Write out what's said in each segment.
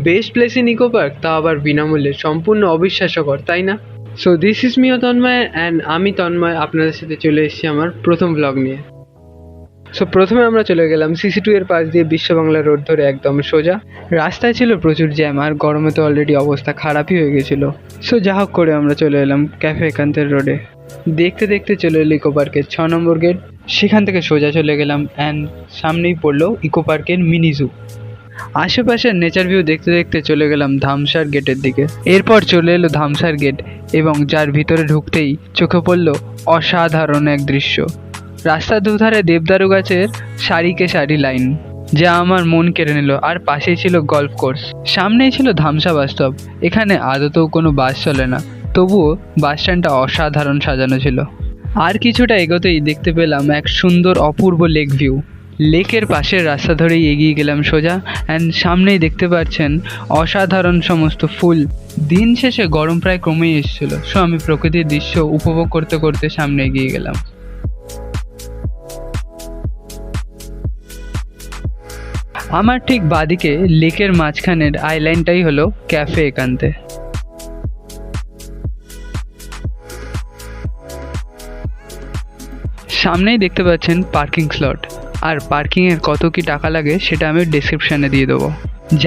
Best place in eco park, তা আবার বিনামূল্যে, সম্পূর্ণ অবিশ্বাস্যকর, তাই না? So this is me Tanmay and আমি তন্ময় আপনাদের সাথে চলে এসেছি আমার প্রথম ব্লগ নিয়ে। সো প্রথমে আমরা চলে গেলাম সিসি2 এর পাশ দিয়ে বিশ্ব বাংলা রোড ধরে একদম সোজা। রাস্তায় ছিল প্রচুর জ্যাম, আর গরমে তো অলরেডি অবস্থা খারাপই হয়ে গেছিলো। সো যা হোক করে আমরা চলে এলাম ক্যাফে একান্তের রোডে। দেখতে দেখতে চলে এলো ইকো পার্কের 6 নম্বর গেট। সেখান থেকে সোজা চলে গেলাম অ্যান্ড সামনেই পড়লো ইকো পার্কের মিনি জু। আশেপাশের নেচার ভিউ দেখতে দেখতে চলে গেলাম ধামসার গেটের দিকে। এরপর চলে এলো ধামসার গেট, এবং যার ভিতরে ঢুকতেই চোখে পড়লো অসাধারণ এক দৃশ্য। রাস্তার দুধারে দেবদারু গাছের সারিকে সারি লাইন, যা আমার মন কেড়ে নিল। আর পাশেই ছিল গল্ফ কোর্স, সামনেই ছিল ধামসা বাস স্টপ। এখানে আদতেও কোনো বাস চলে না, তবুও বাস স্ট্যান্ডটা অসাধারণ সাজানো ছিল। আর কিছুটা এগোতেই দেখতে পেলাম এক সুন্দর অপূর্ব লেক ভিউ। লেকের পাশের রাস্তা ধরেই এগিয়ে গেলাম সোজা, অ্যান্ড সামনেই দেখতে পাচ্ছেন অসাধারণ সমস্ত ফুল। দিন শেষে গরম প্রায় কমেই এসেছিল, সো আমি প্রকৃতির দৃশ্য উপভোগ করতে করতে সামনে এগিয়ে গেলাম। আমার ঠিক বাদিকে লেকের মাঝখানের আইল্যান্ডটাই হলো ক্যাফে একান্তে। সামনেই দেখতে পাচ্ছেন পার্কিং স্লট, আর পার্কিংয়ের কত কি টাকা লাগে সেটা আমি ডেসক্রিপশানে দিয়ে দেবো।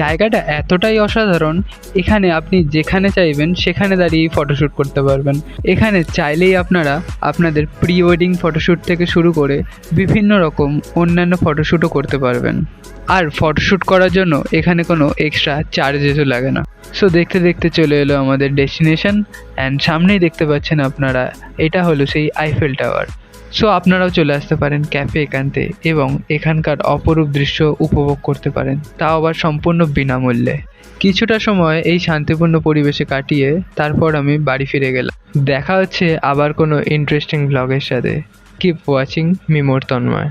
জায়গাটা এতটাই অসাধারণ, এখানে আপনি যেখানে চাইবেন সেখানে দাঁড়িয়েই ফটোশ্যুট করতে পারবেন। এখানে চাইলেই আপনারা আপনাদের প্রি ওয়েডিং ফটোশ্যুট থেকে শুরু করে বিভিন্ন রকম অন্যান্য ফটোশ্যুটও করতে পারবেন। আর ফটোশ্যুট করার জন্য এখানে কোনো এক্সট্রা চার্জেসও লাগে না। সো দেখতে দেখতে চলে এলো আমাদের ডেস্টিনেশন, অ্যান্ড সামনেই দেখতে পাচ্ছেন আপনারা, এটা হলো সেই আইফেল টাওয়ার। সো আপনারাও চলে আসতে পারেন ক্যাফে একান্তে এবং এখানকার অপরূপ দৃশ্য উপভোগ করতে পারেন, তাও আবার সম্পূর্ণ বিনামূল্যে। কিছুটা সময় এই শান্তিপূর্ণ পরিবেশে কাটিয়ে তারপর আমি বাড়ি ফিরে গেলাম। দেখা হচ্ছে আবার কোনো ইন্টারেস্টিং ব্লগের সাথে। Keep watching me more Tanmoy.